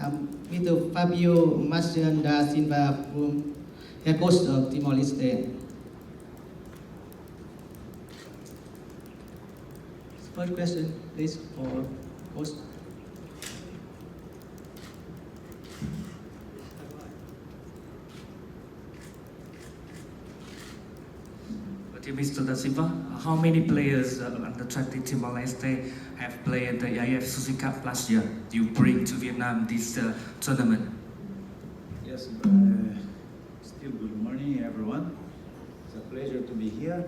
Mr. Fabio Marcian da Silva, from head coach of Timor Leste. First question, please, for coach. Dear Mr. Da Silva, how many players under 20 Timor Leste have played the AIF Suzuki Cup last year? Do you bring to Vietnam this tournament? Yes, still good morning, everyone. It's a pleasure to be here.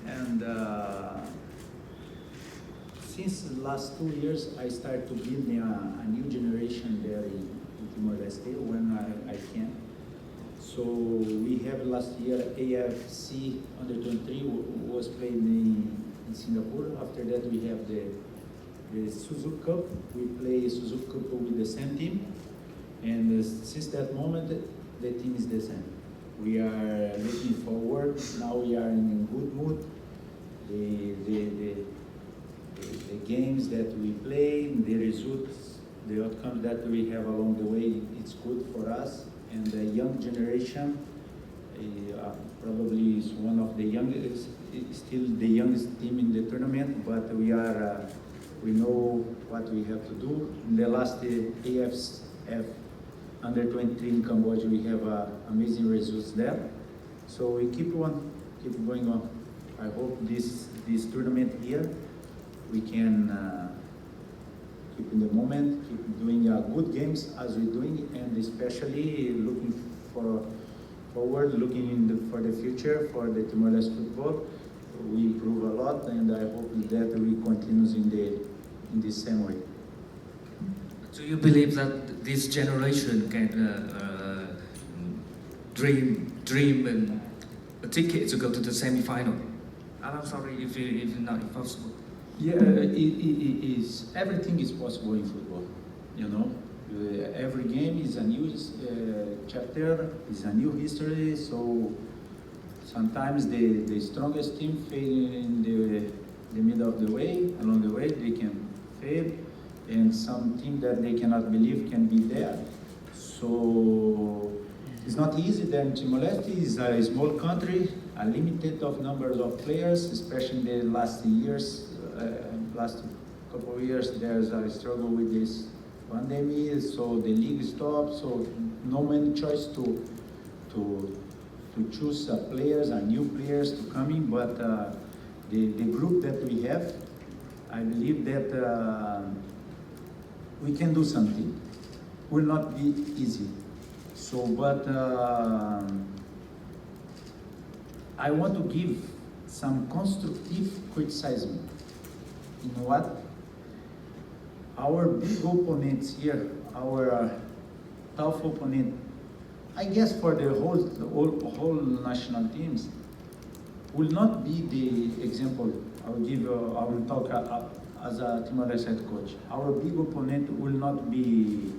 And since the last 2 years, I started to build a new generation there in Timor Leste when I can. So we have last year AFC under 23 was played in Singapore. After that we have the Suzuki Cup. We play Suzuki Cup with the same team. And since that moment, the team is the same. We are looking forward. Now we are in a good mood. The games that we play, the results, the outcomes that we have along the way, it's good for us. And the young generation probably is one of the youngest, still the youngest team in the tournament, but we know what we have to do. In the last AFF under 23 in Cambodia, we have amazing results there. So we keep going on. I hope this tournament here, we can keep in the moment, keep doing good games as we're doing, and especially looking forward, looking for the future for the Timor-Leste football. We improve a lot, and I hope that we continue in the same way. Do you believe that this generation can dream and a ticket to go to the semi-final? I'm sorry if it's not possible. Yeah, it is. Everything is possible in football. You know, every game is a new chapter, is a new history. So sometimes the strongest team fail in the middle of the way, along the way they can fail, and some team that they cannot believe can be there. So it's not easy. Then Timor-Leste is a small country, a limited of numbers of players, especially in the last years. Last couple of years, there's a struggle with this pandemic, so the league stopped. So no many choice to choose players and new players to come in. But the group that we have, I believe that we can do something. Will not be easy. So, but I want to give some constructive criticism. You know what? Our big opponents here, our tough opponent, I guess for the whole national teams, will not be the example. I will talk as a Timor-Leste head coach. Our big opponent will not be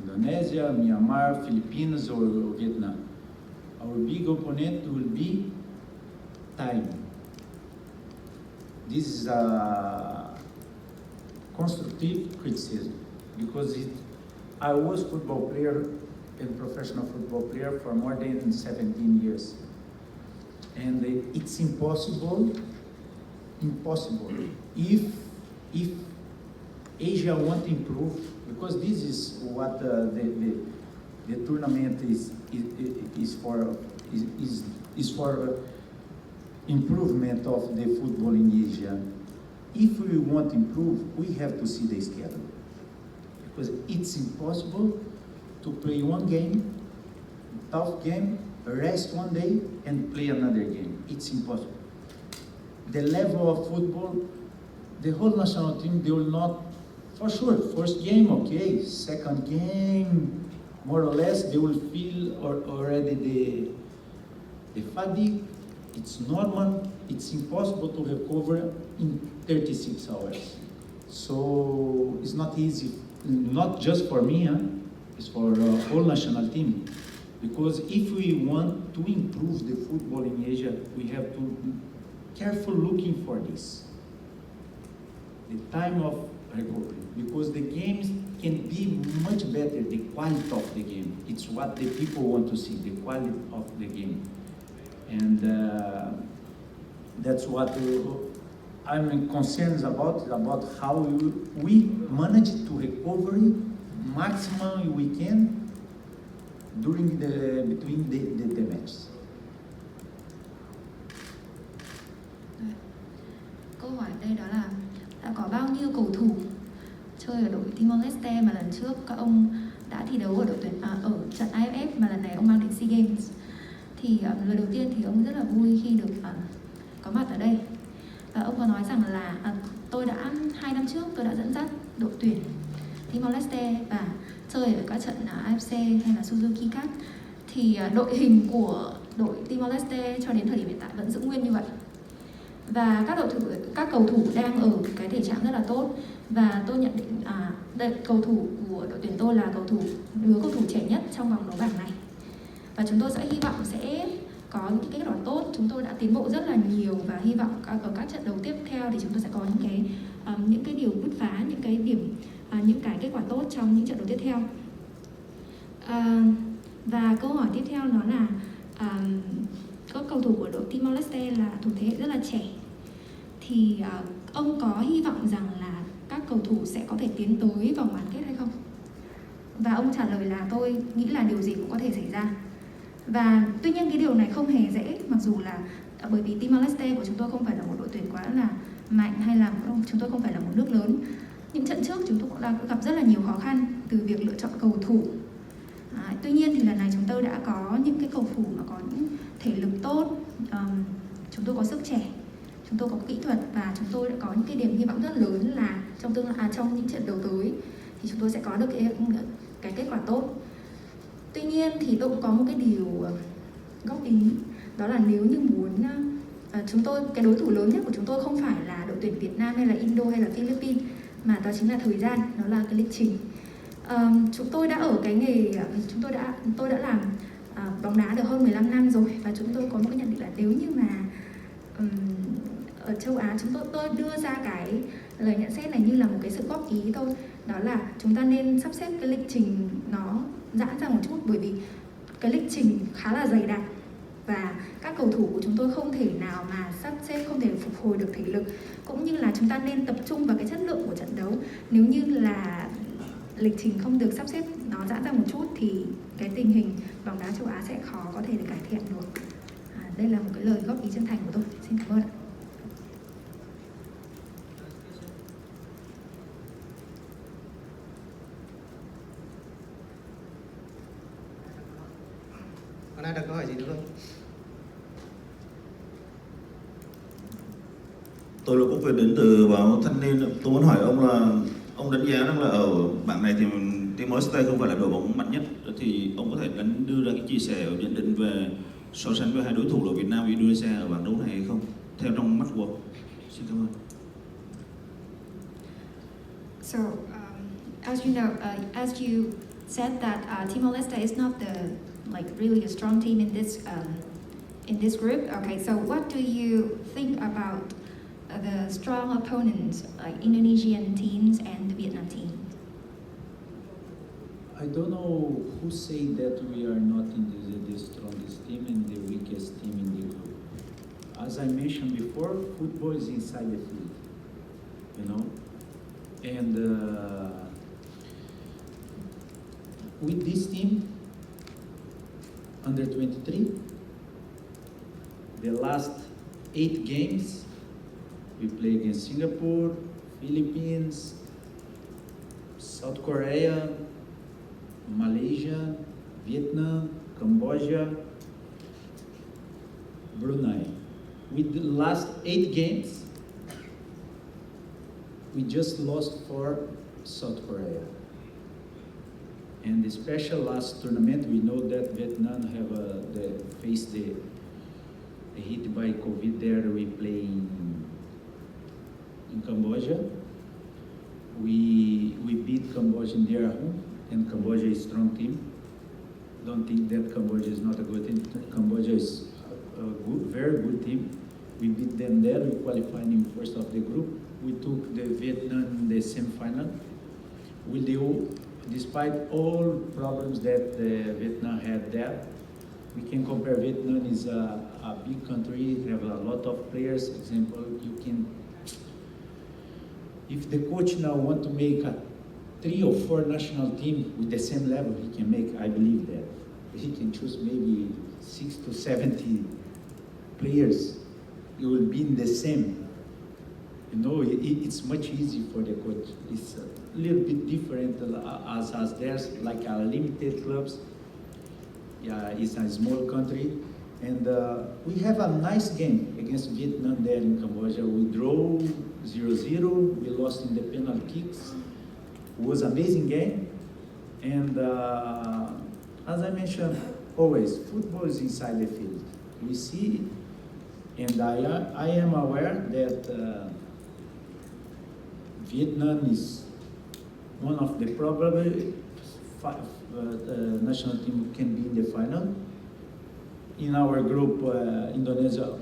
Indonesia, Myanmar, Philippines, or Vietnam. Our big opponent will be Thailand. This is a constructive criticism because I was football player and professional football player for more than 17 years. And it's impossible if Asia won't improve, because this is what the tournament is for improvement of the football in Asia. If we want to improve, we have to see the schedule, because it's impossible to play one game, tough game, rest one day, and play another game. It's impossible. The level of football, the whole national team, they will not, for sure, first game, okay, second game, more or less, they will feel already the fatigue. It's normal. It's impossible to recover in 36 hours. So it's not easy, not just for me, it's for the whole national team. Because if we want to improve the football in Asia, we have to be careful looking for this. The time of recovery, because the games can be much better the quality of the game. It's what the people want to see, the quality of the game. And that's what I'm concerned about how we manage to recover maximum we can during between the matches. Câu hỏi đây đó là đã có bao nhiêu cầu thủ chơi ở đội Timor Leste mà lần trước các ông đã thi đấu ở đội tuyển ở trận AFF mà lần này ông mang đến SEA Games. Thì lần đầu tiên thì ông rất là vui khi được có mặt ở đây. Và ông có nói rằng là tôi đã 2 năm trước tôi đã dẫn dắt đội tuyển Timor Leste và chơi ở các trận AFC hay là Suzuki Cup. Thì đội hình của đội Timor Leste cho đến thời điểm hiện tại vẫn giữ nguyên như vậy. Và các cầu thủ đang ở cái thể trạng rất là tốt. Và tôi nhận định cầu thủ của đội tuyển tôi là đứa cầu thủ trẻ nhất trong vòng đấu bảng này. Và chúng tôi sẽ hy vọng sẽ có những kết quả tốt. Chúng tôi đã tiến bộ rất là nhiều và hy vọng ở các trận đấu tiếp theo thì chúng tôi sẽ có những cái điều bứt phá, những cái điểm, những cái kết quả tốt trong những trận đấu tiếp theo. Và câu hỏi tiếp theo nó là các cầu thủ của đội Timor Leste là thuộc thế hệ rất là trẻ. Thì ông có hy vọng rằng là các cầu thủ sẽ có thể tiến tới vòng bán kết hay không? Và ông trả lời là tôi nghĩ là điều gì cũng có thể xảy ra. Và tuy nhiên cái điều này không hề dễ, mặc dù là bởi vì Timor Leste của chúng tôi không phải là một đội tuyển quá là mạnh hay là chúng tôi không phải là một nước lớn. Những trận trước chúng tôi cũng đã gặp rất là nhiều khó khăn từ việc lựa chọn cầu thủ. Tuy nhiên thì lần này chúng tôi đã có những cái cầu thủ mà có những thể lực tốt, chúng tôi có sức trẻ, chúng tôi có kỹ thuật và chúng tôi đã có những cái điểm hy vọng rất lớn là trong những trận đấu tới thì chúng tôi sẽ có được cái kết quả tốt. Tuy nhiên thì tôi cũng có một cái điều góp ý, đó là nếu như muốn cái đối thủ lớn nhất của chúng tôi không phải là đội tuyển Việt Nam hay là Indo hay là Philippines, mà đó chính là thời gian, đó là cái lịch trình. Chúng tôi đã ở cái nghề, tôi đã làm bóng đá được hơn 15 năm rồi và chúng tôi có một cái nhận định là nếu như mà ở châu Á tôi đưa ra cái lời nhận xét này như là một cái sự góp ý thôi, đó là chúng ta nên sắp xếp cái lịch trình nó giãn ra một chút, bởi vì cái lịch trình khá là dày đặc và các cầu thủ của chúng tôi không thể nào mà sắp xếp, không thể phục hồi được thể lực, cũng như là chúng ta nên tập trung vào cái chất lượng của trận đấu. Nếu như là lịch trình không được sắp xếp nó giãn ra một chút thì cái tình hình bóng đá châu Á sẽ khó có thể được cải thiện được. Đây là một cái lời góp ý chân thành của tôi. Xin cảm ơn ạ. Còn ai đặt câu hỏi gì nữa không? Tôi là Quốc Việt đến từ báo Thanh niên. Tôi muốn hỏi ông là ông đánh giá rằng là ở bảng này thì Timor Leste không phải là đội bóng mạnh nhất, thì ông có thể đưa ra cái chia sẻ và nhận định về so sánh với hai đối thủ là Việt Nam và Indonesia ở bảng đấu này hay không, theo trong mắt của ông? Xin cảm ơn. So, as you know, as you said that Timor Leste is not really a strong team in this group. Okay, so what do you think about the strong opponents like Indonesian teams and the Vietnam team? I don't know who say that we are not in the strongest team and the weakest team in the group. As I mentioned before, football is inside the field, you know, and with this team, under 23, the last 8 games, we play against Singapore, Philippines, South Korea, Malaysia, Vietnam, Cambodia, Brunei. With the last 8 games, we just lost for South Korea. And the special last tournament, we know that Vietnam have faced the hit by COVID there. We play in Cambodia. We beat Cambodia in their home, and Cambodia is a strong team. Don't think that Cambodia is not a good team. Cambodia is a good, very good team. We beat them there. We qualified in first of the group. We took the Vietnam in the semi-final. With despite all problems that Vietnam had there, we can compare. Vietnam is a big country, have a lot of players. Example, you can, if the coach now want to make a 3 or 4 national team with the same level, he can make, I believe that. He can choose maybe 60 to 70 players. It will be in the same. You know, it's much easier for the coach. It's a little bit different as there's like a limited clubs. Yeah, it's a small country. And we have a nice game against Vietnam there in Cambodia. We draw 0-0, we lost in the penalty kicks. It was an amazing game. And as I mentioned, always, football is inside the field. We see, and I am aware that Vietnam is one of the probably 5 national team can be in the final. In our group, Indonesia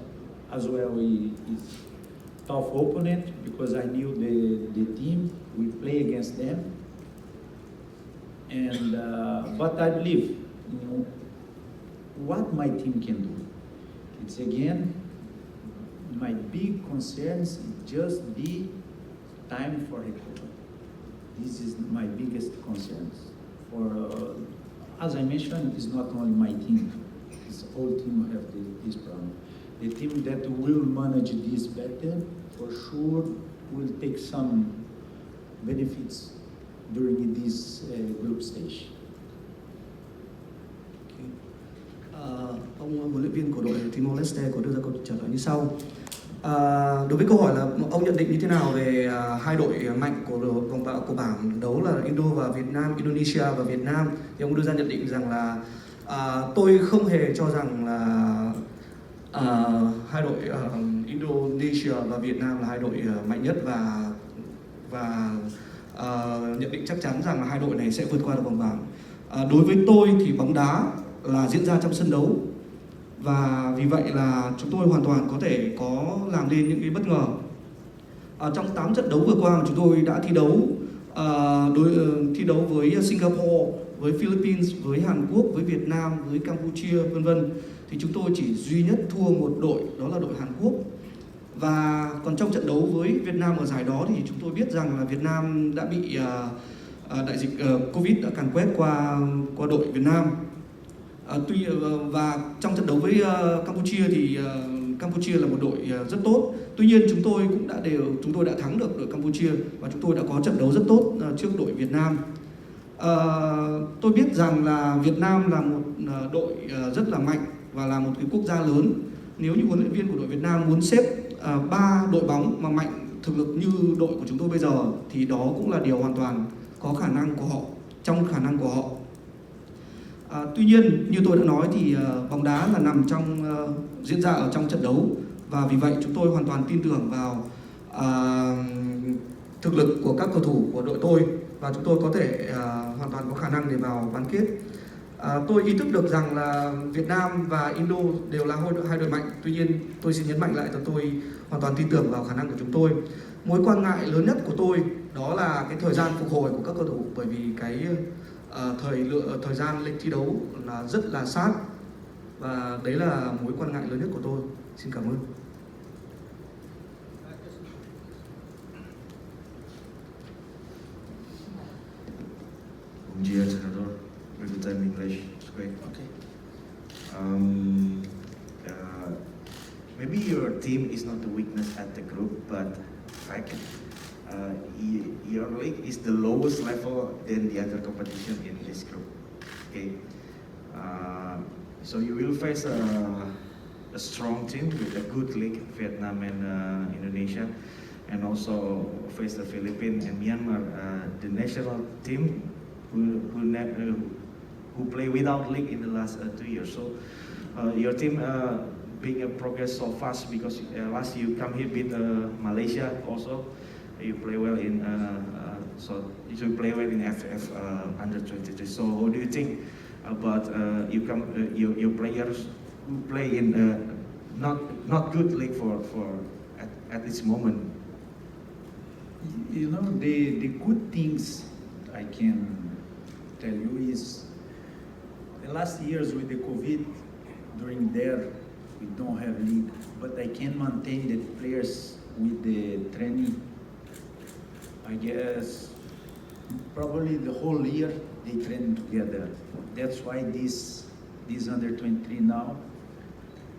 as well is tough opponent because I knew the team. We play against them, and but I believe, you know, what my team can do. It's again, my big concerns is just be time for recovery. This is my biggest concerns. For as I mentioned, it's not only my team; it's all team who have this problem. The team that will manage this better, for sure, will take some benefits during this group stage. Ông huấn luyện viên của đội Timor Leste có đưa ra câu trả lời như sau. Đối với câu hỏi là ông nhận định như thế nào về hai đội mạnh của bảng đấu là Indo và Việt Nam, Indonesia và Việt Nam, thì ông đưa ra nhận định rằng là tôi không hề cho rằng là hai đội Indonesia và Việt Nam là hai đội mạnh nhất, và nhận định chắc chắn rằng là hai đội này sẽ vượt qua được vòng bảng. Đối với tôi thì bóng đá là diễn ra trong sân đấu, và vì vậy là chúng tôi hoàn toàn có thể có làm nên những cái bất ngờ. Trong 8 trận đấu vừa qua mà chúng tôi đã thi đấu với Singapore, với Philippines, với Hàn Quốc, với Việt Nam, với Campuchia, vân vân, thì chúng tôi chỉ duy nhất thua một đội, đó là đội Hàn Quốc. Và còn trong trận đấu với Việt Nam ở giải đó thì chúng tôi biết rằng là Việt Nam đã bị đại dịch Covid đã càn quét qua đội Việt Nam. Và trong trận đấu với Campuchia thì Campuchia là một đội rất tốt. Tuy nhiên chúng tôi đã thắng được đội Campuchia và chúng tôi đã có trận đấu rất tốt trước đội Việt Nam. Tôi biết rằng là Việt Nam là một đội rất là mạnh và là một cái quốc gia lớn. Nếu như huấn luyện viên của đội Việt Nam muốn xếp 3 đội bóng mà mạnh thực lực như đội của chúng tôi bây giờ thì đó cũng là điều hoàn toàn có khả năng của họ, trong khả năng của họ. Tuy nhiên như tôi đã nói thì bóng đá là nằm trong diễn ra ở trong trận đấu, và vì vậy chúng tôi hoàn toàn tin tưởng vào thực lực của các cầu thủ của đội tôi, và chúng tôi có thể hoàn toàn có khả năng để vào bán kết. Tôi ý thức được rằng là Việt Nam và Indo đều là hai đội mạnh. Tuy nhiên tôi xin nhấn mạnh lại là tôi hoàn toàn tin tưởng vào khả năng của chúng tôi. Mối quan ngại lớn nhất của tôi đó là cái thời gian phục hồi của các cầu thủ, bởi vì cái thời gian lịch thi đấu là rất là sát, và đấy là mối quan ngại lớn nhất của tôi. Xin cảm ơn. Bom dia, treinador. Very good time in English. It's great. Okay. Maybe your team is not the weakness at the group, but fact, your league is the lowest level than the other competition in this group. Okay. So you will face a strong team with a good league, Vietnam and Indonesia, and also face the Philippines and Myanmar, the national team who play without league in the last 2 years. So your team being a progress so fast because last you come here beat Malaysia also. You play well in so you play well in FF under 23. So how do you think about your players who play in not good league for at this moment? You know, the good things I can tell you is the last years with the COVID, during there, we don't have league, but I can maintain the players with the training. I guess probably the whole year they train together. That's why this under 23 now,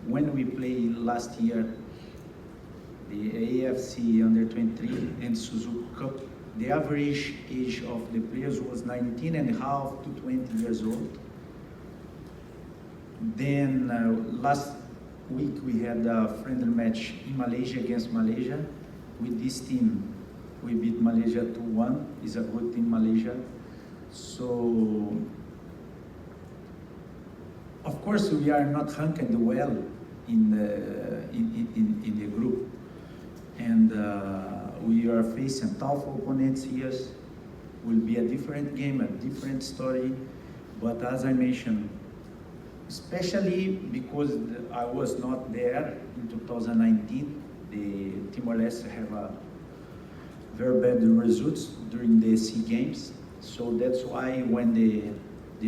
when we play last year, the AFC under 23 and Suzuki Cup, the average age of the players was 19 and a half to 20 years old. Then last week we had a friendly match in Malaysia against Malaysia. With this team, we beat Malaysia 2-1. It's a good team, Malaysia. So, of course, we are not ranked well in the group. And we are facing tough opponents here. Will be a different game, a different story. But as I mentioned, especially because I was not there in 2019, the Timor Leste have a very bad results during the SEA Games. So that's why when the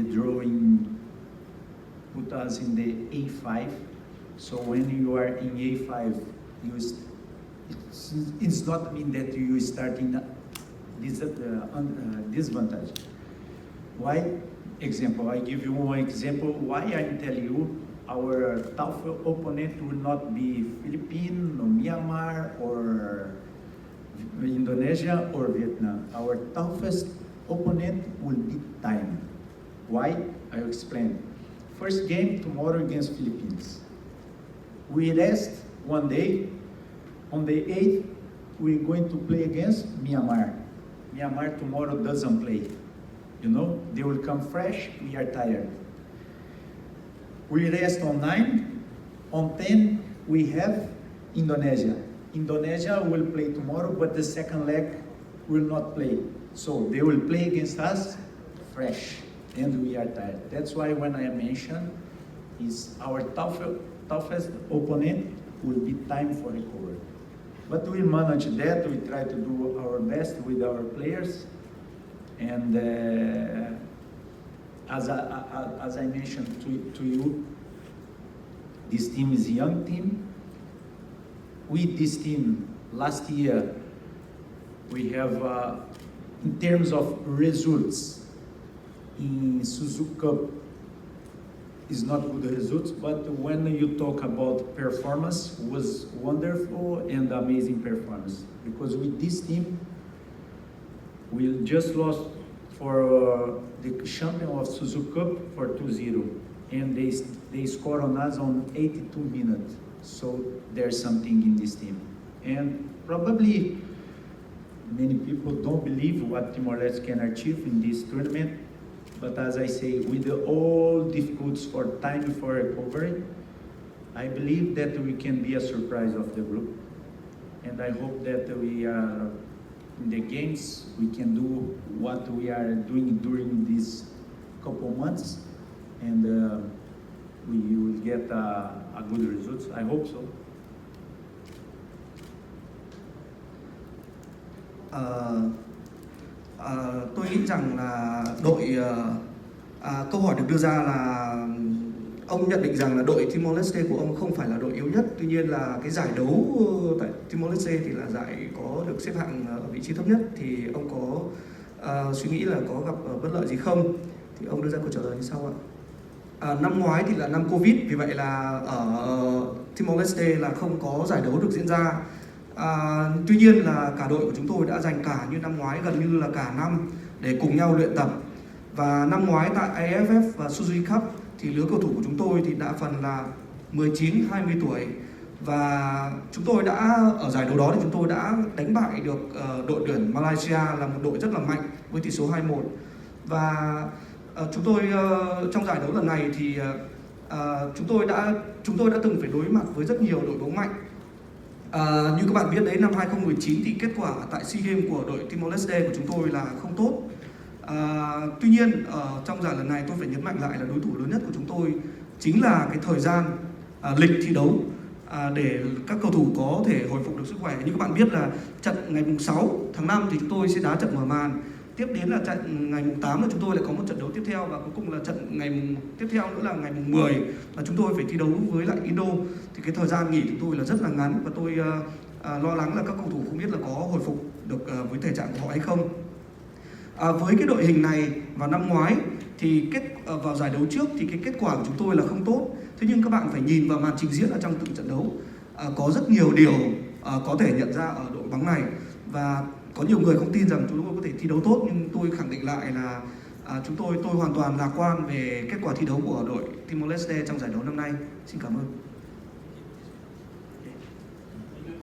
drawing put us in the A5. So when you are in A5, it's not mean that you start in disadvantage. Why? Example, I give you one example why I tell you our tough opponent will not be Philippines, or Myanmar, or Indonesia, or Vietnam. Our toughest opponent will be time. Why? I'll explain. First game tomorrow against Philippines. We rest one day. On the 8th, we're going to play against Myanmar. Myanmar tomorrow doesn't play. You know, they will come fresh, we are tired. We rest on 9. On 10, we have Indonesia. Indonesia will play tomorrow, but the second leg will not play. So they will play against us fresh, and we are tired. That's why when I mentioned is our toughest opponent will be time for recovery. But we manage that, we try to do our best with our players. And as I mentioned to you, this team is a young team. With this team, last year, we have, in terms of results, in Suzuki Cup, is not good results, but when you talk about performance, was wonderful and amazing performance. Because with this team, we just lost for the champion of Suzuki Cup for 2-0. And they scored on us on 82 minutes. So there's something in this team. And probably many people don't believe what Timor-Leste can achieve in this tournament. But as I say, with all difficulties for time for recovery, I believe that we can be a surprise of the group. And I hope that we are, in the games, we can do what we are doing during these couple months. And we will get a good results. I hope so. Tôi nghĩ rằng là đội câu hỏi được đưa ra là ông nhận định rằng là đội Timor Leste của ông không phải là đội yếu nhất. Tuy nhiên là cái giải đấu tại Timor Leste thì là giải có được xếp hạng ở vị trí thấp nhất. Thì ông có suy nghĩ là có gặp bất lợi gì không? Thì ông đưa ra câu trả lời như sau ạ. Năm ngoái thì là năm Covid, vì vậy là ở Timor Leste là không có giải đấu được diễn ra. Tuy nhiên là cả đội của chúng tôi đã dành cả như năm ngoái, gần như là cả năm để cùng nhau luyện tập. Và năm ngoái tại AFF và Suzuki Cup thì lứa cầu thủ của chúng tôi thì đã phần là 19-20 tuổi. Và chúng tôi đã, ở giải đấu đó thì chúng tôi đã đánh bại được đội tuyển Malaysia là một đội rất là mạnh với tỷ số 2-1. Và chúng tôi trong giải đấu lần này thì chúng tôi đã từng phải đối mặt với rất nhiều đội bóng mạnh. Như các bạn biết đấy, năm 2019 thì kết quả tại SEA Games của đội Timor Leste của chúng tôi là không tốt. Tuy nhiên trong giải lần này tôi phải nhấn mạnh lại là đối thủ lớn nhất của chúng tôi chính là cái thời gian lịch thi đấu để các cầu thủ có thể hồi phục được sức khỏe. Như các bạn biết là trận ngày 6 tháng 5 thì chúng tôi sẽ đá trận mở màn Tiếp đến là trận ngày mùng 8 là chúng tôi lại có một trận đấu tiếp theo, và cuối cùng là trận ngày tiếp theo nữa là ngày mùng 10 là chúng tôi phải thi đấu với lại Indo. Thì cái thời gian nghỉ của tôi là rất là ngắn, và tôi lo lắng là các cầu thủ không biết là có hồi phục được với thể trạng của họ hay không. Với cái đội hình này vào năm ngoái thì vào giải đấu trước thì cái kết quả của chúng tôi là không tốt. Thế nhưng các bạn phải nhìn vào màn trình diễn ở trong từng trận đấu. Có rất nhiều điều có thể nhận ra ở đội bóng này, và có nhiều người không tin rằng chúng tôi có thể thi đấu tốt, nhưng tôi khẳng định lại là tôi hoàn toàn lạc quan về kết quả thi đấu của đội Timor Leste trong giải đấu năm nay. Xin cảm ơn.